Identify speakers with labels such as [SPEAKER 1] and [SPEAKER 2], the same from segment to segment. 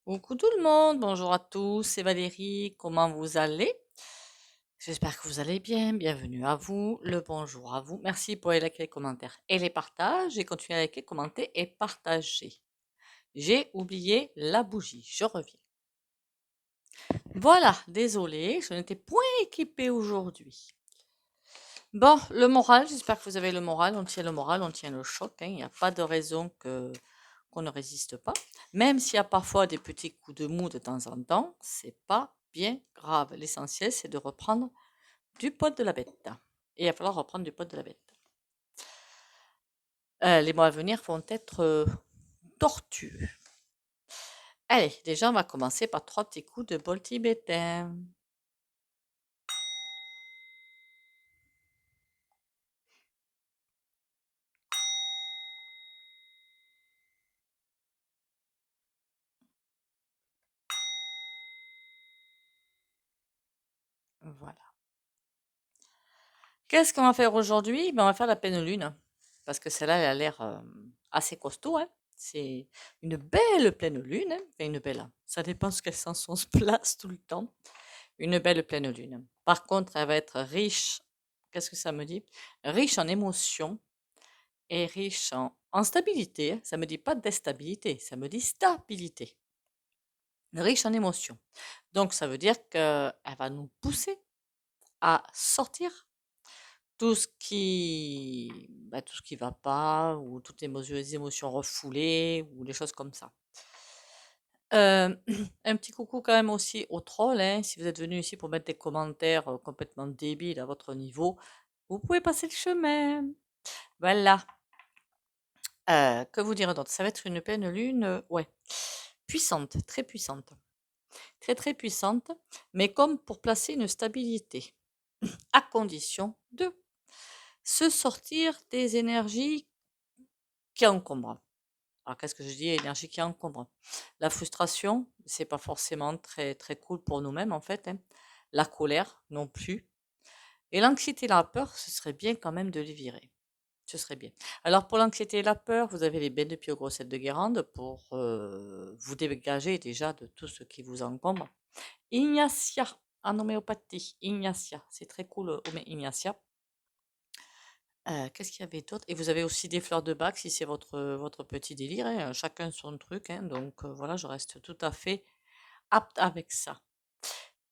[SPEAKER 1] Coucou tout le monde, bonjour à tous, c'est Valérie, comment vous allez? J'espère que vous allez bien, bienvenue à vous, le bonjour à vous. Merci pour les likes, les commentaires et les partages et continuez à liker, commenter et partager. J'ai oublié la bougie, je reviens. Voilà, désolée, je n'étais point équipée aujourd'hui. Bon, le moral, j'espère que vous avez le moral, on tient le choc, hein, il n'y a pas de raison qu'on ne résiste pas. Même s'il y a parfois des petits coups de mou de temps en temps, c'est pas bien grave. L'essentiel, c'est de reprendre du poil de la bête. Et il va falloir reprendre du poil de la bête. Les mois à venir vont être tortueux. Allez, déjà, on va commencer par 3 petits coups de bol tibétain. Voilà. Qu'est-ce qu'on va faire aujourd'hui? On va faire la pleine lune. Parce que celle-là, elle a l'air assez costaud, hein. C'est une belle pleine lune, hein. Enfin, une belle. Ça dépend ce qu'elle sent son place tout le temps. Une belle pleine lune. Par contre, elle va être riche. Qu'est-ce que ça me dit? Riche en émotions et riche en stabilité, hein. Ça me dit pas d'instabilité, ça me dit stabilité. Riche en émotions. Donc, ça veut dire qu'elle va nous pousser à sortir tout ce qui va pas, ou toutes les émotions refoulées, ou des choses comme ça. Un petit coucou quand même aussi aux trolls, hein. Si vous êtes venus ici pour mettre des commentaires complètement débiles à votre niveau, vous pouvez passer le chemin. Voilà. Que vous dire d'autre? Ça va être une pleine lune, ouais, puissante, très puissante. Très très puissante, mais comme pour placer une stabilité, à condition de se sortir des énergies qui encombrent. Alors, qu'est-ce que je dis? Énergie qui encombre. La frustration, c'est pas forcément très, très cool pour nous-mêmes, en fait, hein. La colère, non plus. Et l'anxiété et la peur, ce serait bien quand même de les virer. Ce serait bien. Alors, pour l'anxiété et la peur, vous avez les bains de pied aux grossettes de Guérande pour vous dégager déjà de tout ce qui vous encombre. Ignacia, en homéopathie. Ignacia, c'est très cool, Ignacia. Qu'est-ce qu'il y avait d'autre? Et vous avez aussi des fleurs de bac si c'est votre petit délire, hein, chacun son truc, hein, donc voilà, je reste tout à fait apte avec ça.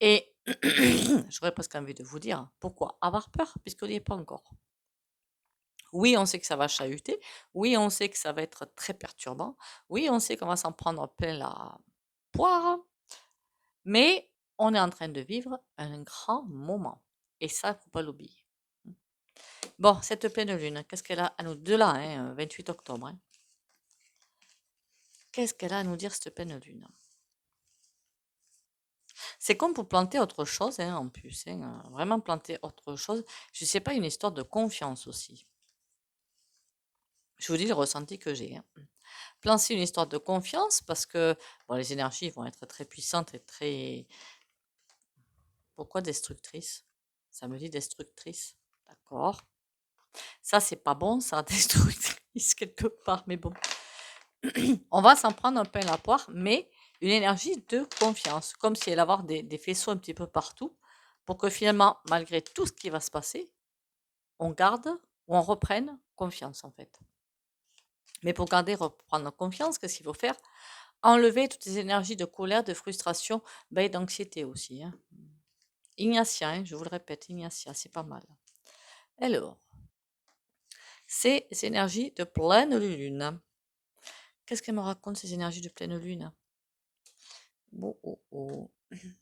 [SPEAKER 1] Et j'aurais presque envie de vous dire, pourquoi avoir peur puisqu'on n'y est pas encore? Oui, on sait que ça va chahuter, oui, on sait que ça va être très perturbant, oui, on sait qu'on va s'en prendre plein la poire, mais on est en train de vivre un grand moment et ça, il ne faut pas l'oublier. Bon, cette pleine lune, qu'est-ce qu'elle a à nous de là, hein, 28 octobre, hein. Qu'est-ce qu'elle a à nous dire, cette pleine lune? C'est comme pour planter autre chose, hein, en plus, hein, vraiment planter autre chose. Je sais pas, une histoire de confiance aussi. Je vous dis le ressenti que j'ai, hein. Planter une histoire de confiance parce que bon, les énergies vont être très puissantes et très... Pourquoi destructrices? Ça me dit destructrice. D'accord. Ça, c'est pas bon, ça, destructrice quelque part, mais bon. On va s'en prendre un peu la poire, mais une énergie de confiance, comme si elle allait avoir des faisceaux un petit peu partout, pour que finalement, malgré tout ce qui va se passer, on garde ou on reprenne confiance en fait. Mais pour garder, reprendre confiance, qu'est-ce qu'il faut faire? Enlever toutes les énergies de colère, de frustration, et d'anxiété aussi, hein. Ignatia, hein, je vous le répète, Ignatia, c'est pas mal. Alors, ces énergies de pleine lune. Qu'est-ce qu'elle me raconte, ces énergies de pleine lune? Oh, oh, oh. Il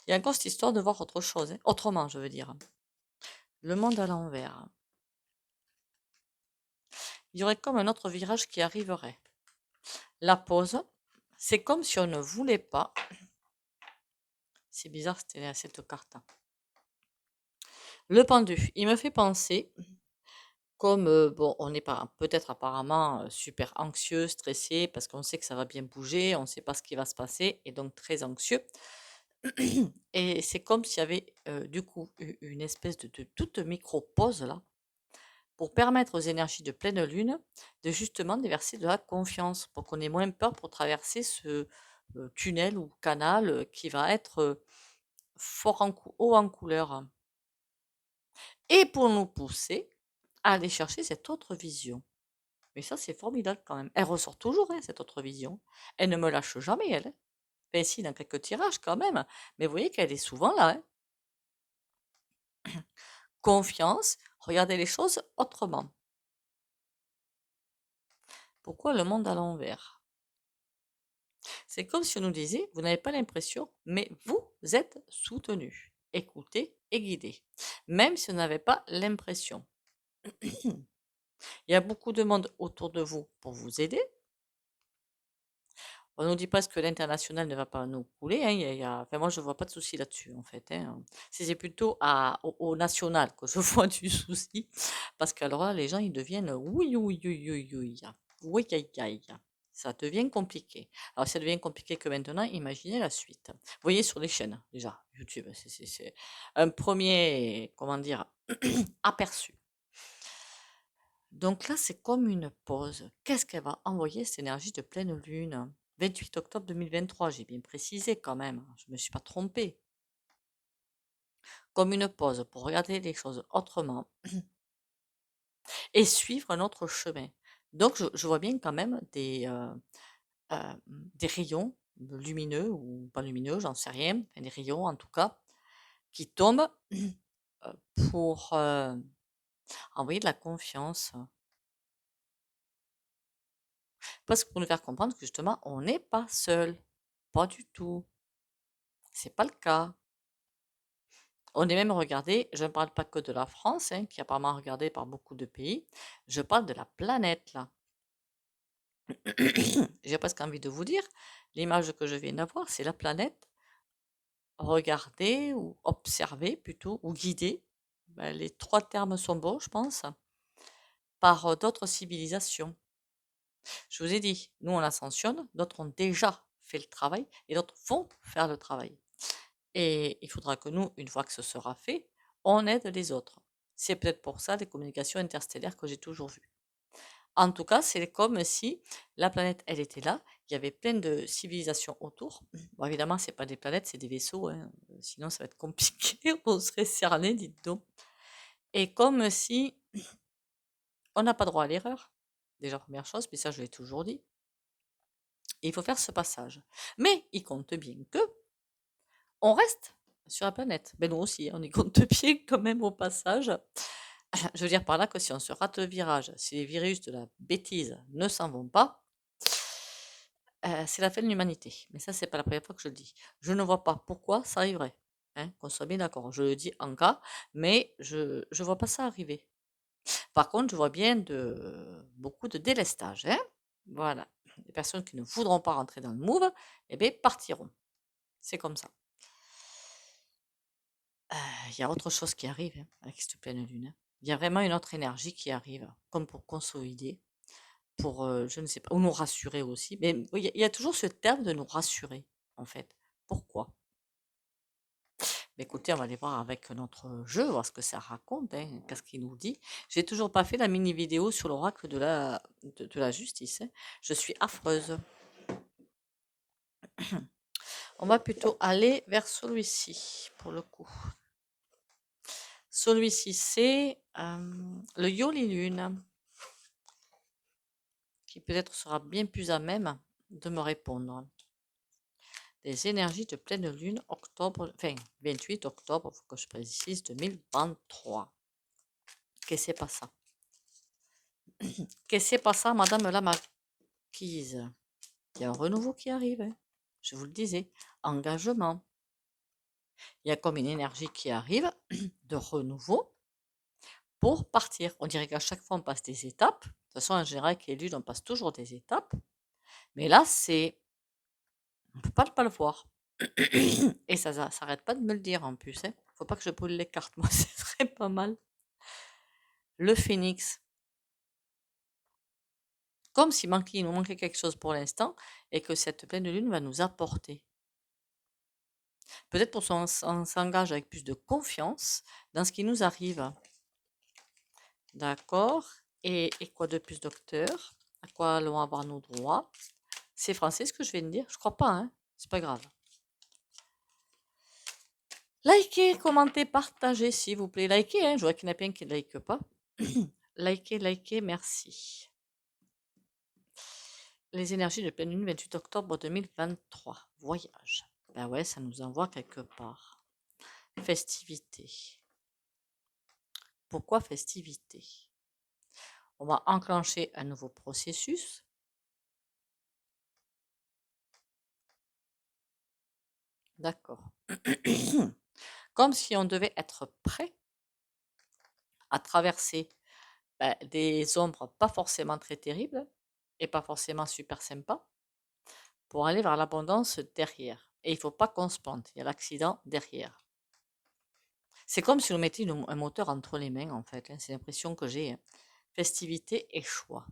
[SPEAKER 1] y a encore cette histoire de voir autre chose, hein. Autrement, je veux dire. Le monde à l'envers. Il y aurait comme un autre virage qui arriverait. La pause, c'est comme si on ne voulait pas. C'est bizarre, c'était cette carte. Le pendu, il me fait penser, comme bon, on n'est pas peut-être apparemment super anxieux, stressé, parce qu'on sait que ça va bien bouger, on ne sait pas ce qui va se passer, et donc très anxieux. Et c'est comme s'il y avait du coup une espèce de toute micro-pause là, pour permettre aux énergies de pleine lune de justement déverser de la confiance, pour qu'on ait moins peur pour traverser ce tunnel ou canal qui va être haut en couleur. Et pour nous pousser à aller chercher cette autre vision. Mais ça, c'est formidable quand même. Elle ressort toujours, hein, cette autre vision. Elle ne me lâche jamais, elle. Hein. Enfin, si, dans quelques tirages quand même. Mais vous voyez qu'elle est souvent là. Hein. Confiance, regardez les choses autrement. Pourquoi le monde à l'envers? C'est comme si on nous disait, vous n'avez pas l'impression, mais vous êtes soutenu, écouté et guidé. Même si on n'avait pas l'impression. Il y a beaucoup de monde autour de vous pour vous aider. On nous dit pas que l'international ne va pas nous couler. Hein, enfin, moi, je vois pas de souci là-dessus, en fait. Hein. C'est plutôt au national que je vois du souci. Parce qu'alors là, les gens, ils deviennent oui, oui, oui, oui, oui. Oui, aïe, aïe. Ça devient compliqué. Alors, ça devient compliqué que maintenant, imaginez la suite. Vous voyez sur les chaînes, déjà, YouTube, c'est un premier, comment dire, aperçu. Donc là, c'est comme une pause. Qu'est-ce qu'elle va envoyer cette énergie de pleine lune? 28 octobre 2023, j'ai bien précisé quand même, je ne me suis pas trompée. Comme une pause pour regarder les choses autrement et suivre un autre chemin. Donc je vois bien quand même des rayons lumineux ou pas lumineux, j'en sais rien, enfin, des rayons en tout cas, qui tombent pour envoyer de la confiance. Parce que pour nous faire comprendre que justement, on n'est pas seul. Pas du tout. C'est pas le cas. On est même regardé, je ne parle pas que de la France, hein, qui est apparemment regardée par beaucoup de pays, je parle de la planète, là. J'ai presque envie de vous dire, l'image que je viens d'avoir, c'est la planète regardée ou observée plutôt, ou guidée, ben, les trois termes sont bons, je pense, par d'autres civilisations. Je vous ai dit, nous on ascensionne, d'autres ont déjà fait le travail et d'autres vont faire le travail. Et il faudra que nous, une fois que ce sera fait, on aide les autres. C'est peut-être pour ça les communications interstellaires que j'ai toujours vues. En tout cas, c'est comme si la planète, elle était là, il y avait plein de civilisations autour. Bon, évidemment, c'est pas des planètes, c'est des vaisseaux, hein. Sinon ça va être compliqué, on serait cernés, dites donc. Et comme si on n'a pas droit à l'erreur, déjà première chose, puis ça je l'ai toujours dit, il faut faire ce passage. Mais il compte bien que on reste sur la planète. Ben nous aussi, on y compte bien quand même au passage. Je veux dire par là que si on se rate le virage, si les virus de la bêtise ne s'en vont pas, c'est la fin de l'humanité. Mais ça, c'est pas la première fois que je le dis. Je ne vois pas pourquoi ça arriverait. Hein, qu'on soit bien d'accord. Je le dis en cas, mais je ne vois pas ça arriver. Par contre, je vois bien beaucoup de délestage. Hein. Voilà. Les personnes qui ne voudront pas rentrer dans le move, eh bien, partiront. C'est comme ça. Il y a autre chose qui arrive hein, avec cette pleine lune. Hein. Il y a vraiment une autre énergie qui arrive, comme pour consolider, pour, je ne sais pas, ou nous rassurer aussi. Mais oui, il y a toujours ce terme de nous rassurer, en fait. Pourquoi? Mais écoutez, on va aller voir avec notre jeu, voir ce que ça raconte, hein, qu'est-ce qu'il nous dit. J'ai toujours pas fait la mini vidéo sur l'oracle de la justice. Hein. Je suis affreuse. On va plutôt aller vers celui-ci, pour le coup. Celui-ci, c'est le Yoli Lune, qui peut-être sera bien plus à même de me répondre. Les énergies de pleine lune, octobre, enfin 28 octobre, il faut que je précise, 2023. Qu'est-ce que c'est pas ça? Qu'est-ce que c'est pas ça, madame la marquise? Il y a un renouveau qui arrive, hein. Je vous le disais, engagement. Il y a comme une énergie qui arrive de renouveau pour partir. On dirait qu'à chaque fois, on passe des étapes. De toute façon, en général, avec les lunes, on passe toujours des étapes. Mais là, c'est... On ne peut pas le voir. Et ça s'arrête pas de me le dire en plus. Hein. Faut pas que je brûle les cartes, moi, c'est très pas mal. Le phénix. Comme s'il nous manquait quelque chose pour l'instant et que cette pleine lune va nous apporter. Peut-être pour qu'on s'engage avec plus de confiance dans ce qui nous arrive. D'accord. Et quoi de plus, docteur? À quoi allons avoir nos droits? C'est français ce que je viens de dire? Je crois pas, hein? C'est pas grave. Likez, commentez, partagez, s'il vous plaît. Likez, hein? Je vois qu'il y en a plein qui ne like pas. Likez, likez, merci. Les énergies de pleine lune, 28 octobre 2023. Voyage. Ben ouais, ça nous envoie quelque part. Festivité. Pourquoi festivité? On va enclencher un nouveau processus. D'accord. Comme si on devait être prêt à traverser des ombres pas forcément très terribles et pas forcément super sympas pour aller vers l'abondance derrière. Et il ne faut pas qu'on se plante, il y a l'accident derrière. C'est comme si on mettait un moteur entre les mains, en fait, hein. C'est l'impression que j'ai, hein. Festivité et choix.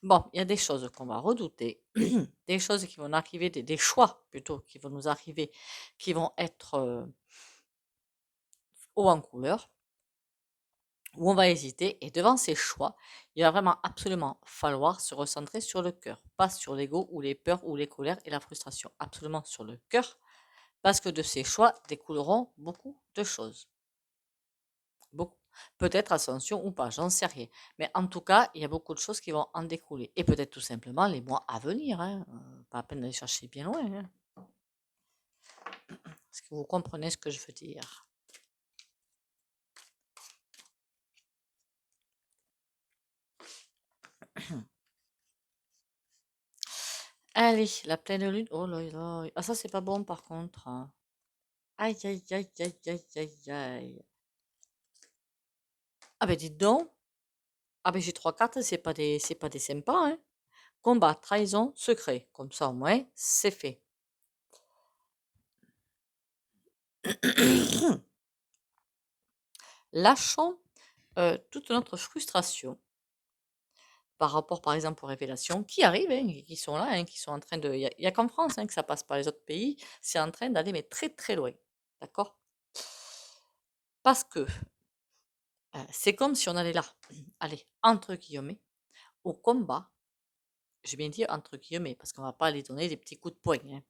[SPEAKER 1] Bon, il y a des choses qu'on va redouter, des choses qui vont arriver, des choix plutôt qui vont nous arriver, qui vont être haut en couleur, où on va hésiter. Et devant ces choix, il va vraiment absolument falloir se recentrer sur le cœur, pas sur l'ego ou les peurs ou les colères et la frustration. Absolument sur le cœur, parce que de ces choix découleront beaucoup de choses. Beaucoup. Peut-être ascension ou pas, j'en sais rien. Mais en tout cas, il y a beaucoup de choses qui vont en découler. Et peut-être tout simplement les mois à venir, hein. Pas à peine d'aller chercher bien loin, hein. Est-ce que vous comprenez ce que je veux dire? Allez, la pleine lune. Oh là là. Ah, ça, c'est pas bon par contre, hein. Aïe, aïe, aïe, aïe, aïe, aïe, aïe. Ah ben dites donc. Ah ben j'ai trois cartes, c'est pas des sympas, hein. Combat, trahison, secret. Comme ça au moins, c'est fait. Lâchons toute notre frustration par rapport, par exemple, aux révélations qui arrivent, hein, qui sont là, hein, qui sont en train de. Il y a qu'en France hein, que ça passe par les autres pays. C'est en train d'aller mais très très loin. D'accord? Parce que c'est comme si on allait là, allez, entre guillemets, au combat. Je bien dire entre guillemets, parce qu'on ne va pas aller donner des petits coups de poing, hein,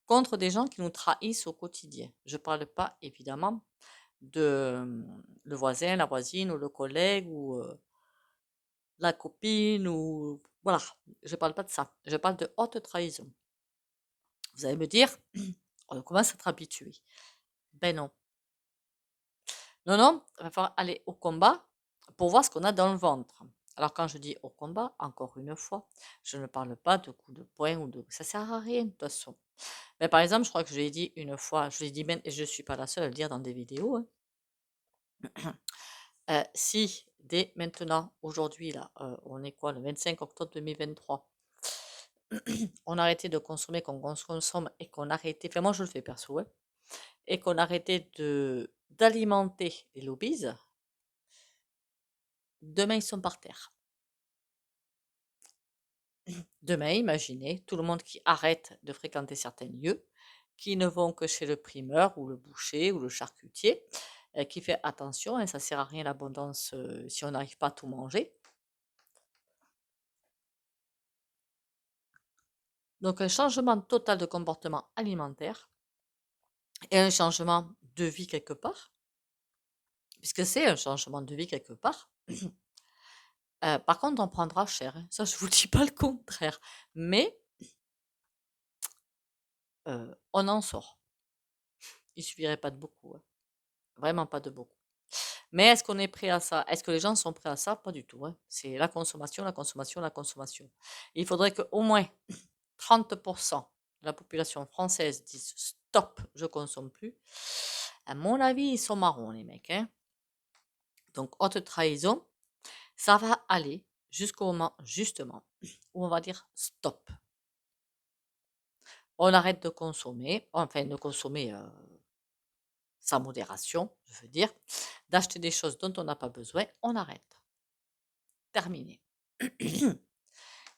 [SPEAKER 1] contre des gens qui nous trahissent au quotidien. Je ne parle pas évidemment de le voisin, la voisine ou le collègue ou la copine ou voilà, je parle pas de ça. Je parle de haute trahison. Vous allez me dire, on commence à être habitué. Ben non. Non, non, il va falloir aller au combat pour voir ce qu'on a dans le ventre. Alors quand je dis au combat, encore une fois, je ne parle pas de coups de poing ou de. Ça sert à rien de toute façon. Mais par exemple, je crois que je l'ai dit une fois, je l'ai dit même, et je ne suis pas la seule à le dire dans des vidéos, hein. Si dès maintenant, aujourd'hui, là, on est quoi, le 25 octobre 2023, on arrêtait de consommer, qu'on consomme et qu'on arrêtait, enfin moi je le fais perso, ouais, et qu'on arrêtait d'alimenter les lobbies, demain ils sont par terre. Demain, imaginez tout le monde qui arrête de fréquenter certains lieux, qui ne vont que chez le primeur ou le boucher ou le charcutier, qui fait attention, hein, ça sert à rien l'abondance si on n'arrive pas à tout manger. Donc un changement total de comportement alimentaire et un changement de vie quelque part, puisque c'est un changement de vie quelque part. Par contre, on prendra cher, hein. Ça, je vous dis pas le contraire. Mais on en sort. Il suffirait pas de beaucoup, hein. Vraiment pas de beaucoup. Mais est-ce qu'on est prêt à ça? Est-ce que les gens sont prêts à ça? Pas du tout, hein. C'est la consommation, la consommation, la consommation. Il faudrait qu'au moins 30% de la population française dise stop, je consomme plus. À mon avis, ils sont marrons, les mecs, hein. Donc, haute trahison, ça va aller jusqu'au moment, justement, où on va dire stop. On arrête de consommer, enfin de consommer sans modération, je veux dire, d'acheter des choses dont on n'a pas besoin, on arrête. Terminé.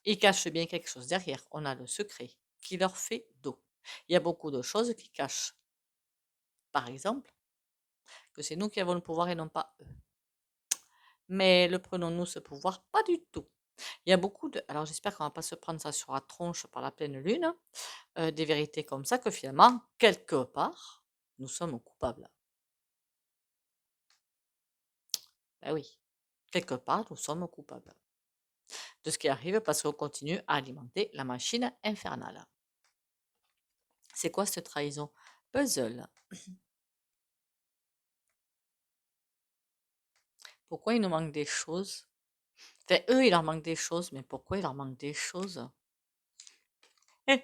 [SPEAKER 1] Ils cachent bien quelque chose derrière. On a le secret qui leur fait dos. Il y a beaucoup de choses qui cachent par exemple, que c'est nous qui avons le pouvoir et non pas eux. Mais le prenons-nous ce pouvoir? Pas du tout. Il y a beaucoup de... Alors j'espère qu'on va pas se prendre ça sur la tronche par la pleine lune, des vérités comme ça que finalement, quelque part, nous sommes coupables. Ben oui, quelque part, nous sommes coupables de ce qui arrive parce qu'on continue à alimenter la machine infernale. C'est quoi cette trahison? Puzzle. Pourquoi il nous manque des choses? Enfin, eux, il leur manque des choses, mais pourquoi il leur manque des choses? Il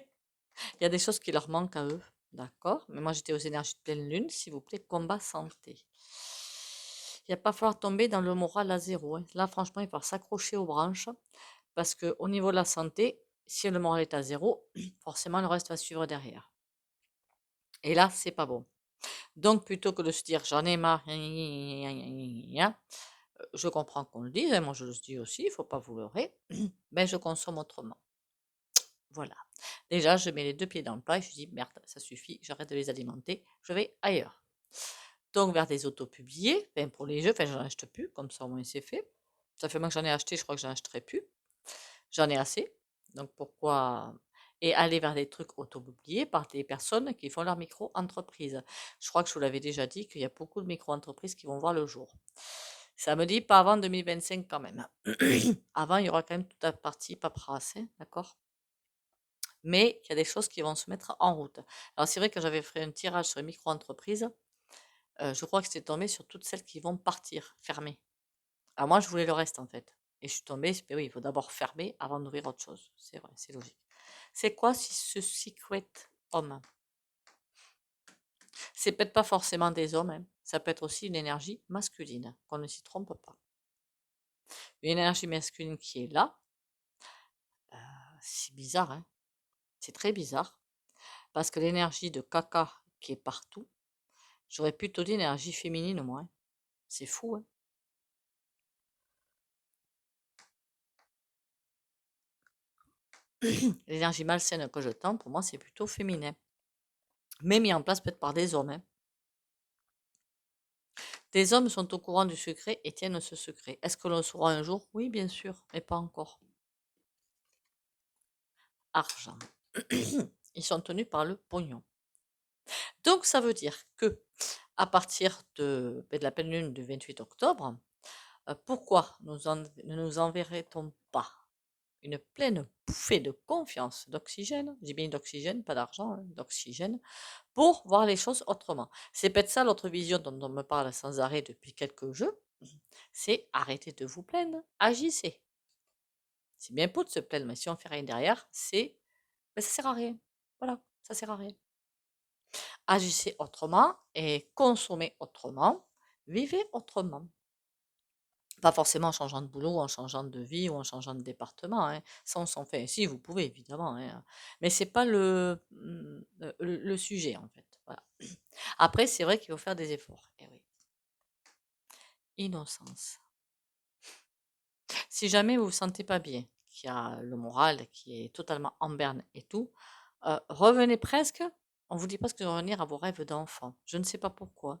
[SPEAKER 1] y a des choses qui leur manquent à eux, d'accord? Mais moi, j'étais aux énergies de pleine lune, s'il vous plaît, combat santé. Il n'y a pas falloir tomber dans le moral à zéro, hein. Là, franchement, il va falloir s'accrocher aux branches parce qu'au niveau de la santé, si le moral est à zéro, forcément, le reste va suivre derrière. Et là, c'est pas bon. Donc, plutôt que de se dire j'en ai marre, je comprends qu'on le dise, hein, moi je le dis aussi, il ne faut pas vous leurrer, ben je consomme autrement. Voilà. Déjà, je mets les deux pieds dans le plat et je dis merde, ça suffit, j'arrête de les alimenter, je vais ailleurs. Donc, vers des auto-publiés, ben, pour les jeux, enfin, j'en achète plus, comme ça au moins c'est fait. Ça fait moins que j'en ai acheté, je crois que j'en achèterai plus. J'en ai assez. Donc, pourquoi. Et aller vers des trucs auto-publiés par des personnes qui font leur micro-entreprise. Je crois que je vous l'avais déjà dit qu'il y a beaucoup de micro-entreprises qui vont voir le jour. Ça me dit pas avant 2025 quand même. Avant, il y aura quand même toute la partie paperasse, hein, d'accord? Mais il y a des choses qui vont se mettre en route. Alors, c'est vrai que j'avais fait un tirage sur les micro-entreprises. Je crois que c'était tombé sur toutes celles qui vont partir, fermer. Alors moi, je voulais le reste en fait. Et je suis tombée, mais oui, il faut d'abord fermer avant d'ouvrir autre chose. C'est vrai, c'est logique. C'est quoi si ce secret homme? C'est peut-être pas forcément des hommes, hein. Ça peut être aussi une énergie masculine, qu'on ne s'y trompe pas. Une énergie masculine qui est là, c'est bizarre, hein. C'est très bizarre. Parce que l'énergie de caca qui est partout, j'aurais plutôt dit énergie féminine, moi, hein. C'est fou, hein. L'énergie malsaine que je tends, pour moi, c'est plutôt féminin. Mais mis en place peut-être par des hommes, hein. Des hommes sont au courant du secret et tiennent ce secret. Est-ce que l'on le saura un jour? Oui, bien sûr, mais pas encore. Argent. Ils sont tenus par le pognon. Donc, ça veut dire que à partir de la pleine lune du 28 octobre, pourquoi ne nous enverrait-on pas une pleine bouffée de confiance, d'oxygène, j'ai bien d'oxygène, pas d'argent, hein, d'oxygène, pour voir les choses autrement. C'est peut-être ça l'autre vision dont on me parle sans arrêt depuis quelques jeux, c'est arrêtez de vous plaindre, agissez. C'est bien beau de se plaindre, mais si on fait rien derrière, ben, ça sert à rien. Voilà, ça sert à rien. Agissez autrement et consommez autrement, vivez autrement. Pas forcément en changeant de boulot, en changeant de vie ou en changeant de département, hein. Ça, on s'en fait. Si, vous pouvez, évidemment, hein. Mais c'est pas le sujet, en fait. Voilà. Après, c'est vrai qu'il faut faire des efforts. Eh oui. Innocence. Si jamais vous vous sentez pas bien, qu'il y a le moral qui est totalement en berne et tout, revenez presque, on vous dit presque de revenir à vos rêves d'enfant. Je ne sais pas pourquoi.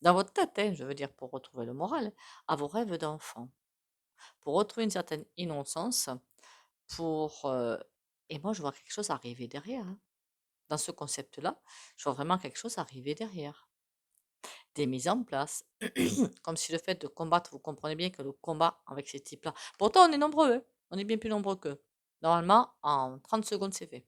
[SPEAKER 1] Dans votre tête, hein, je veux dire, pour retrouver le moral, à vos rêves d'enfant. Pour retrouver une certaine innocence, pour... et moi, je vois quelque chose arriver derrière, hein. Dans ce concept-là, je vois vraiment quelque chose arriver derrière. Des mises en place. Comme si le fait de combattre, vous comprenez bien que le combat avec ces types-là. Pourtant, on est nombreux, hein. On est bien plus nombreux qu'eux. Normalement, en 30 secondes, c'est fait.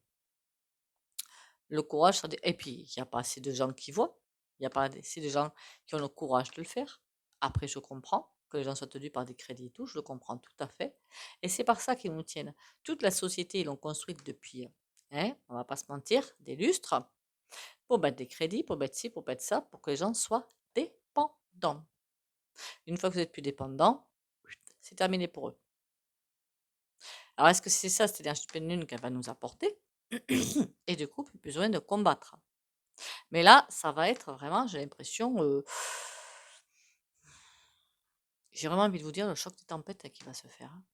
[SPEAKER 1] Le courage, et puis, il n'y a pas assez de gens qui voient. Il n'y a pas assez de gens qui ont le courage de le faire. Après, je comprends que les gens soient tenus par des crédits et tout, je le comprends tout à fait. Et c'est par ça qu'ils nous tiennent. Toute la société, ils l'ont construite depuis, hein, on va pas se mentir, des lustres, pour mettre des crédits, pour mettre ci, pour mettre ça, pour que les gens soient dépendants. Une fois que vous êtes plus dépendant, c'est terminé pour eux. Alors, est-ce que c'est ça, cette énergie de pleine lune qu'elle va nous apporter? Et du coup, plus besoin de combattre. Mais là, ça va être vraiment, j'ai l'impression, j'ai vraiment envie de vous dire le choc des tempêtes qui va se faire, hein.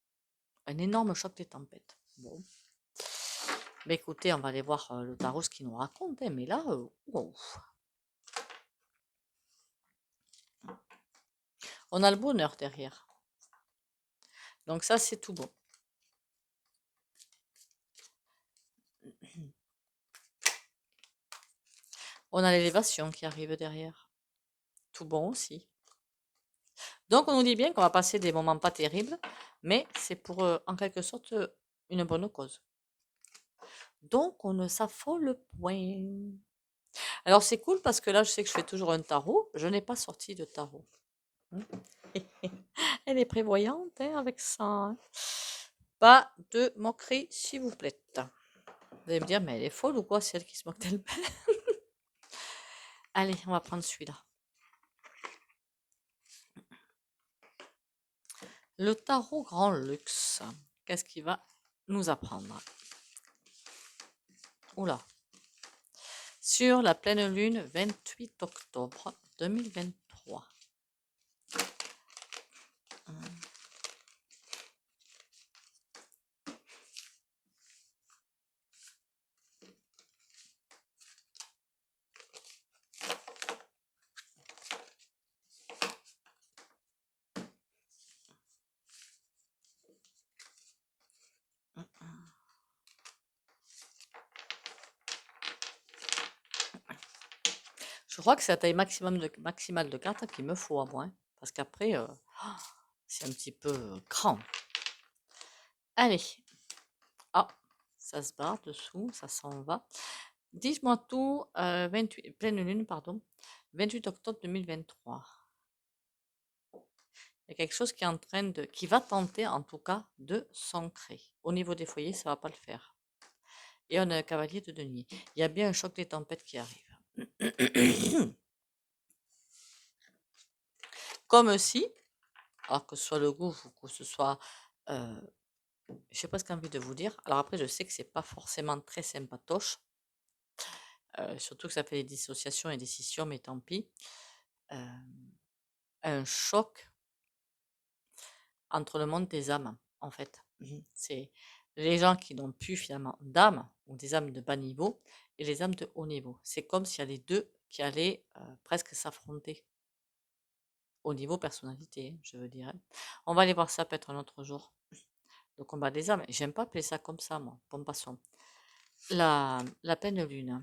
[SPEAKER 1] Un énorme choc des tempêtes. Bon. Mais écoutez, on va aller voir le tarot ce qu'il nous raconte, hein, mais là, wow. On a le bonheur derrière. Donc ça, c'est tout bon. On a l'élévation qui arrive derrière. Tout bon aussi. Donc on nous dit bien qu'on va passer des moments pas terribles, mais c'est pour, en quelque sorte, une bonne cause. Donc on ne s'affole point. Alors c'est cool parce que là, je sais que je fais toujours un tarot. Je n'ai pas sorti de tarot. Hein. Elle est prévoyante hein, avec ça. Hein. Pas de moquerie, s'il vous plaît. Vous allez me dire, mais elle est folle ou quoi, c'est elle qui se moque d'elle-même. Allez, on va prendre celui-là. Le tarot grand luxe. Qu'est-ce qu'il va nous apprendre? Oula. Sur la pleine lune, 28 octobre 2023. Je crois que c'est la taille maximale de cartes qu'il me faut à moi. Hein, parce qu'après, c'est un petit peu grand. Allez. Ah, ça se barre dessous, ça s'en va. Dis-moi tout, 28, pleine lune, pardon, 28 octobre 2023. Il y a quelque chose qui est en train de, qui va tenter en tout cas de s'ancrer. Au niveau des foyers, ça va pas le faire. Et on a un cavalier de denier. Il y a bien un choc des tempêtes qui arrive. Comme si, alors que ce soit le gouffre ou que ce soit, je sais pas ce qu'j'ai envie de vous dire. Alors après, je sais que c'est pas forcément très sympatoche, surtout que ça fait des dissociations et des scissions, mais tant pis. Un choc entre le monde des âmes, en fait. C'est les gens qui n'ont plus finalement d'âme, ou des âmes de bas niveau, et les âmes de haut niveau. C'est comme s'il y a les deux qui allaient presque s'affronter. Au niveau personnalité, je veux dire. Hein. On va aller voir ça peut-être un autre jour. Le combat des âmes. J'aime pas appeler ça comme ça, moi. Bon, passons. La pleine lune.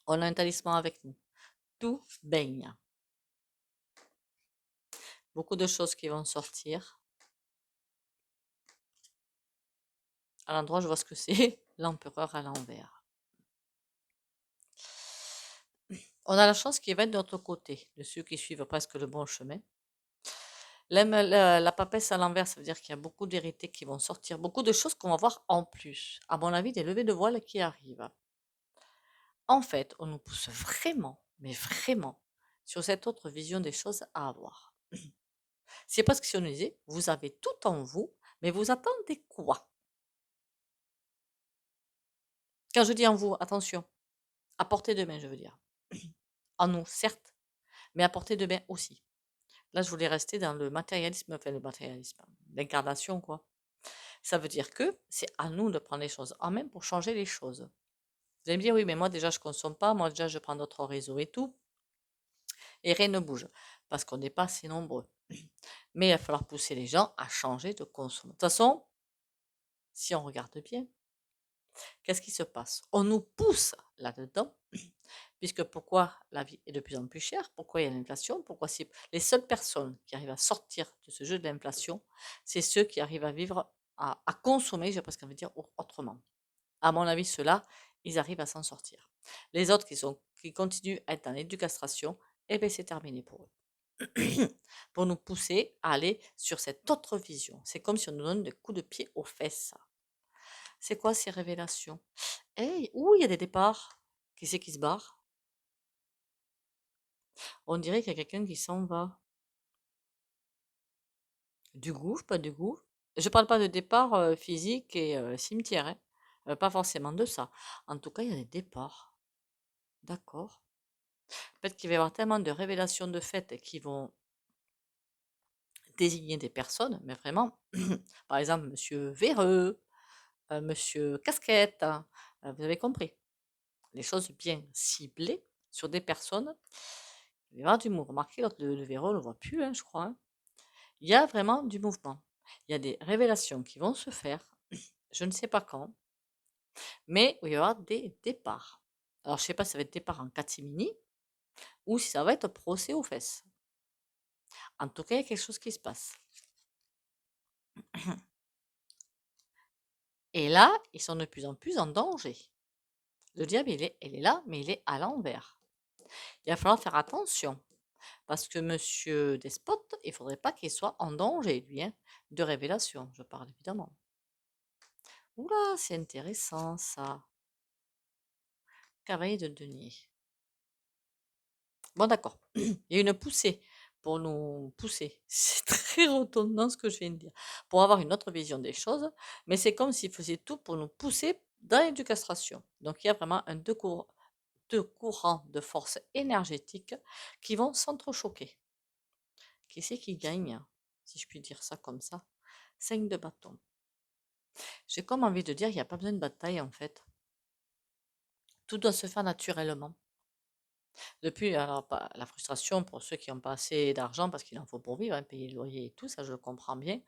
[SPEAKER 1] On a un talisman avec nous. Tout baigne. Beaucoup de choses qui vont sortir. À l'endroit, je vois ce que c'est. L'empereur à l'envers. On a la chance qui va être de notre côté, de ceux qui suivent presque le bon chemin. La papesse à l'envers, ça veut dire qu'il y a beaucoup de vérités qui vont sortir, beaucoup de choses qu'on va voir en plus. À mon avis, des levées de voile qui arrivent. En fait, on nous pousse vraiment, mais vraiment, sur cette autre vision des choses à avoir. C'est parce que si on nous disait, vous avez tout en vous, mais vous attendez quoi? Quand je dis en vous, attention, à portée de main, je veux dire. En nous, certes, mais à portée de main aussi. Là, je voulais rester dans le matérialisme, l'incarnation, quoi. Ça veut dire que c'est à nous de prendre les choses en main pour changer les choses. Vous allez me dire, oui, mais moi déjà, je ne consomme pas, moi déjà, je prends d'autres réseaux et tout, et rien ne bouge, parce qu'on n'est pas assez nombreux. Mais il va falloir pousser les gens à changer de consommation. De toute façon, si on regarde bien, qu'est-ce qui se passe? On nous pousse là-dedans, puisque pourquoi la vie est de plus en plus chère? Pourquoi il y a l'inflation? Pourquoi si les seules personnes qui arrivent à sortir de ce jeu de l'inflation, c'est ceux qui arrivent à vivre, à consommer, j'ai presque envie de dire autrement. À mon avis, ceux-là, ils arrivent à s'en sortir. Les autres qui continuent à être dans l'éducation, eh bien, c'est terminé pour eux. Pour nous pousser à aller sur cette autre vision. C'est comme si on nous donne des coups de pied aux fesses. C'est quoi ces révélations? Hey, ouh, il y a des départs. Qui c'est qui se barre? On dirait qu'il y a quelqu'un qui s'en va. Du gouffre, pas du gouffre. Je parle pas de départ physique et cimetière. Hein. Pas forcément de ça. En tout cas, il y a des départs. D'accord. Peut-être qu'il va y avoir tellement de révélations de faits qui vont désigner des personnes, mais vraiment, par exemple, Monsieur Véreux, Monsieur Casquette, hein, vous avez compris. Les choses bien ciblées sur des personnes Il va y avoir du mouvement. Remarquez, l'autre, le verrou, on ne le voit plus, hein, je crois. Hein. Il y a vraiment du mouvement. Il y a des révélations qui vont se faire. Je ne sais pas quand. Mais il va y avoir des départs. Alors, je ne sais pas si ça va être départ en catimini ou si ça va être procès aux fesses. En tout cas, il y a quelque chose qui se passe. Et là, ils sont de plus en plus en danger. Le diable, il est là, mais il est à l'envers. Il va falloir faire attention. Parce que Monsieur Despote, il ne faudrait pas qu'il soit en danger, lui. Hein, de révélation, je parle évidemment. Oula, c'est intéressant ça. Cavalier de denier. Bon, d'accord. Il y a une poussée pour nous pousser. C'est très redondant ce que je viens de dire. Pour avoir une autre vision des choses. Mais c'est comme s'il faisait tout pour nous pousser dans l'éducation. Donc, il y a vraiment deux courants de force énergétique qui vont s'entrechoquer. Qui c'est qui gagne, si je puis dire ça comme ça? 5 de bâton. J'ai comme envie de dire qu'il n'y a pas besoin de bataille en fait. Tout doit se faire naturellement. Depuis, alors, la frustration pour ceux qui n'ont pas assez d'argent parce qu'il en faut pour vivre, hein, payer le loyer et tout, ça je le comprends bien.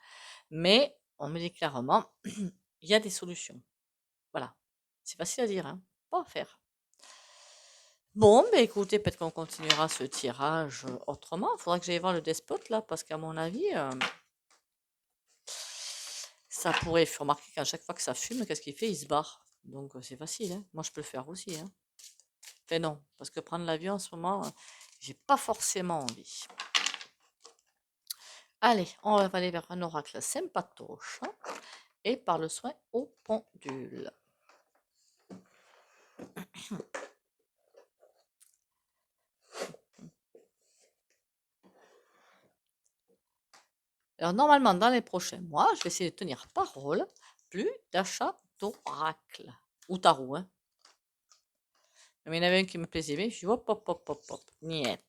[SPEAKER 1] Mais on me dit clairement, il y a des solutions. Voilà. C'est facile à dire, hein, pas à faire. Bon, ben écoutez, peut-être qu'on continuera ce tirage autrement. Il faudra que j'aille voir le despote là, parce qu'à mon avis, ça pourrait faire remarquer qu'à chaque fois que ça fume, qu'est-ce qu'il fait? Il se barre. Donc c'est facile, hein. Moi je peux le faire aussi, hein. Enfin non, parce que prendre l'avion en ce moment, j'ai pas forcément envie. Allez, on va aller vers un oracle sympatoche et par le soin au pendule. Alors normalement, dans les prochains mois, je vais essayer de tenir parole, plus d'achat d'oracle. Ou tarot, hein. Mais il y en avait un qui me plaisait bien, je dis hop, hop, hop, hop, hop, niet.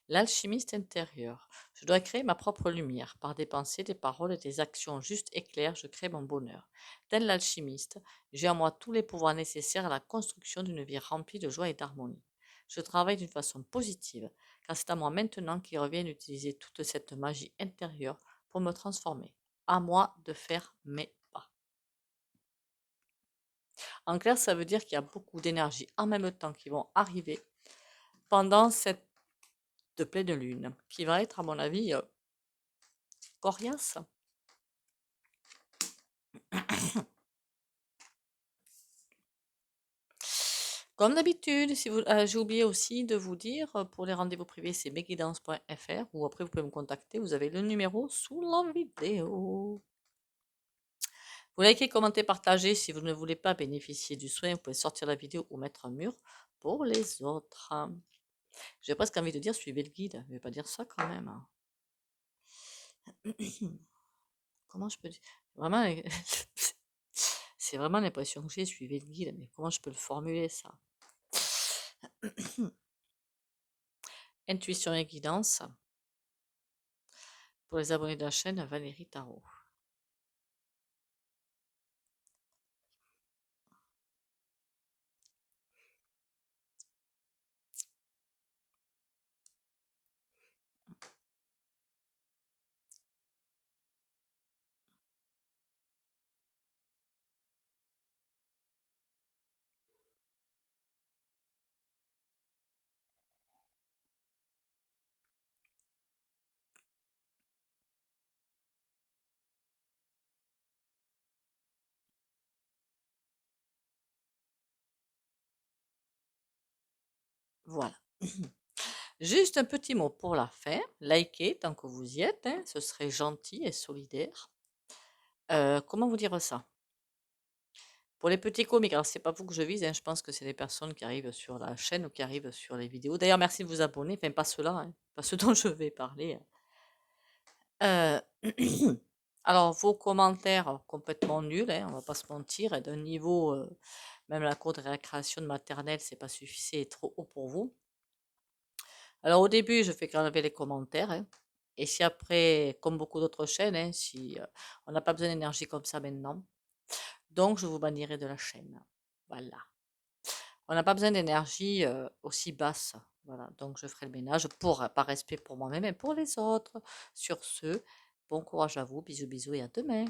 [SPEAKER 1] L'alchimiste intérieur. Je dois créer ma propre lumière. Par des pensées, des paroles et des actions justes et claires, je crée mon bonheur. Tel l'alchimiste, j'ai en moi tous les pouvoirs nécessaires à la construction d'une vie remplie de joie et d'harmonie. Je travaille d'une façon positive, car c'est à moi maintenant qu'il revient d'utiliser toute cette magie intérieure pour me transformer. À moi de faire mes pas. En clair, ça veut dire qu'il y a beaucoup d'énergie en même temps qui vont arriver pendant cette pleine lune, qui va être, à mon avis, coriace. Comme d'habitude, si vous, j'ai oublié aussi de vous dire, pour les rendez-vous privés, c'est mesguidances.fr ou après vous pouvez me contacter, vous avez le numéro sous la vidéo. Vous likez, commentez, partagez. Si vous ne voulez pas bénéficier du soin, vous pouvez sortir la vidéo ou mettre un mur pour les autres. J'ai presque envie de dire suivez le guide, je vais pas dire ça quand même. Comment je peux dire? Vraiment, c'est vraiment l'impression que j'ai, suivez le guide, mais comment je peux le formuler ça? Intuition et guidance. Pour les abonnés de la chaîne, Valérie Tarot. Voilà. Juste un petit mot pour la fin. Likez tant que vous y êtes, hein, ce serait gentil et solidaire. Comment vous dire ça? Pour les petits comiques, alors c'est pas vous que je vise, hein, je pense que c'est les personnes qui arrivent sur la chaîne ou qui arrivent sur les vidéos. D'ailleurs, merci de vous abonner, enfin pas ceux-là, hein, pas ceux dont je vais parler. Euh, alors, vos commentaires complètement nuls, hein, on va pas se mentir, et d'un niveau, même la cour de récréation de maternelle, c'est pas suffisant, c'est trop haut pour vous. Alors, au début, je fais qu'enlever les commentaires, hein. Et si après, comme beaucoup d'autres chaînes, hein, si on n'a pas besoin d'énergie comme ça maintenant, donc je vous bannirai de la chaîne. Voilà. On n'a pas besoin d'énergie aussi basse. Voilà, donc je ferai le ménage par respect pour moi-même et pour les autres. Sur ce, bon courage à vous, bisous bisous et à demain.